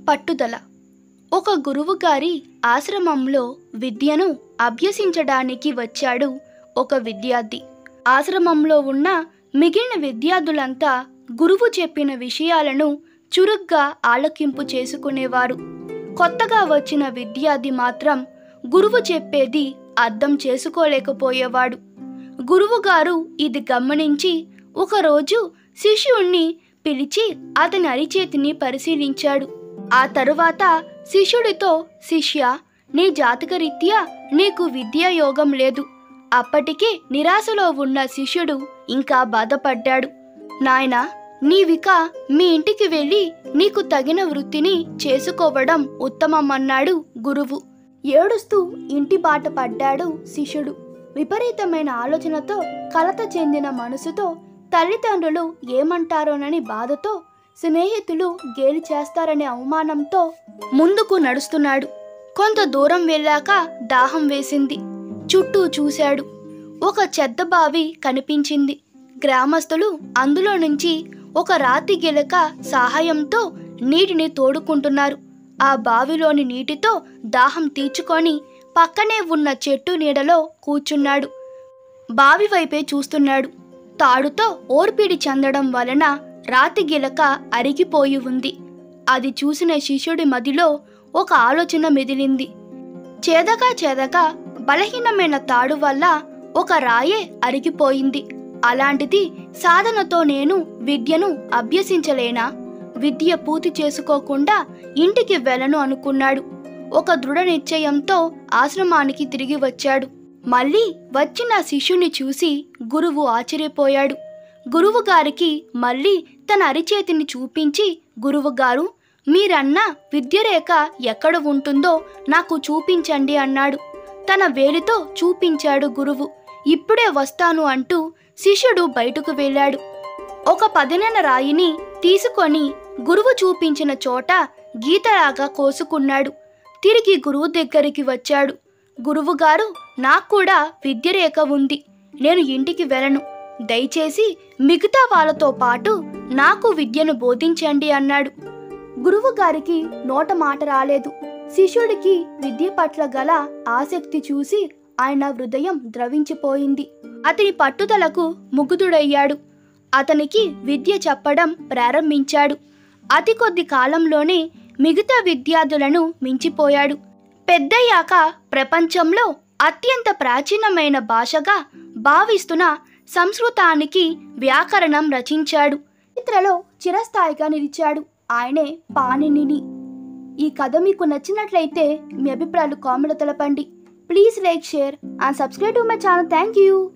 పట్టుదల. ఒక గురువుగారి ఆశ్రమంలో విద్యను అభ్యసించడానికి వచ్చాడు ఒక విద్యార్థి. ఆశ్రమంలో ఉన్న మిగిలిన విద్యార్థులంతా గురువు చెప్పిన విషయాలను చురుగ్గా ఆలకింపు చేసుకునేవారు. కొత్తగా వచ్చిన విద్యార్థి మాత్రం గురువు చెప్పేది అర్థం చేసుకోలేకపోయేవాడు. గురువుగారు ఇది గమనించి ఒకరోజు శిష్యుణ్ణి పిలిచి అతని అరిచేతిని పరిశీలించాడు. ఆ తరువాత శిష్యుడితో, శిష్య, నీ జాతకరీత్యా నీకు విద్యా యోగం లేదు. అప్పటికే నిరాశలో ఉన్న శిష్యుడు ఇంకా బాధపడ్డాడు. నాయనా, నీవిక మీ ఇంటికి వెళ్ళి నీకు తగిన వృత్తిని చేసుకోవడం ఉత్తమమన్నాడు గురువు. ఏడుస్తూ ఇంటి బాట పడ్డాడు శిష్యుడు. విపరీతమైన ఆలోచనతో, కలత చెందిన మనసుతో, తల్లిదండ్రులు ఏమంటారోనని బాధతో, స్నేహితులు గేలి చేస్తారనే అవమానంతో ముందుకు నడుస్తున్నాడు. కొంత దూరం వెళ్ళాక దాహం వేసింది. చుట్టూ చూశాడు. ఒక చెత్త బావి కనిపించింది. గ్రామస్తులు అందులో నుంచి ఒక రాతి గిలక సహాయంతో నీటిని తోడుకుంటున్నారు. ఆ బావిలోని నీటితో దాహం తీర్చుకొని పక్కనే ఉన్న చెట్టు నీడలో కూర్చున్నాడు. బావి వైపే చూస్తున్నాడు. తాడుతో ఓర్పిడి చెందడం వలన రాతి గిలక అరిగిపోయి ఉంది. అది చూసిన శిష్యుడి మదిలో ఒక ఆలోచన మెదిలింది. చేదగా బలహీనమైన తాడు వల్ల ఒక రాయే అరిగిపోయింది. అలాంటిది సాధనతో నేను విద్యను అభ్యసించలేనా? విద్య పూర్తి చేసుకోకుండా ఇంటికి వెళ్ళను అనుకున్నాడు. ఒక దృఢ నిశ్చయంతో ఆశ్రమానికి తిరిగి వచ్చాడు. మళ్ళీ వచ్చిన శిష్యుని చూసి గురువు ఆశ్చర్యపోయాడు. గురువుగారికి మళ్ళీ తన అరిచేతిని చూపించి, గురువుగారు, మీరన్న విద్యరేఖ ఎక్కడ ఉంటుందో నాకు చూపించండి అన్నాడు. తన వేలితో చూపించాడు గురువు. ఇప్పుడే వస్తాను అంటూ శిష్యుడు బయటకు వెళ్ళాడు. ఒక పదునైన రాయిని తీసుకొని గురువు చూపించిన చోట గీతలాగా కోసుకున్నాడు. తిరిగి గురువు దగ్గరికి వచ్చాడు. గురువుగారు, నాకు కూడా విద్యరేఖ ఉంది. నేను ఇంటికి వెళ్ళను. దయచేసి మిగతా వాళ్ళతో పాటు నాకు విద్యను బోధించండి అన్నాడు. గురువుగారికి నోట మాట రాలేదు. శిష్యుడికి విద్య పట్ల గల ఆసక్తి చూసి ఆయన హృదయం ద్రవించిపోయింది. అతని పట్టుదలకు ముగ్ధుడయ్యాడు. అతనికి విద్య చెప్పడం ప్రారంభించాడు. అతి కొద్ది కాలంలోనే మిగతా విద్యార్థులను మించిపోయాడు. పెద్దయ్యాక ప్రపంచంలో అత్యంత ప్రాచీనమైన భాషగా భావిస్తున్న సంస్కృతానికి వ్యాకరణం రచించాడు. చరిత్రలో చిరస్థాయిగా నిలిచాడు. ఆయనే పాణినిని. ఈ కథ మీకు నచ్చినట్లయితే మీ అభిప్రాయాలు కామెంట్లో తెలపండి. Please like, share and subscribe to my channel. Thank you.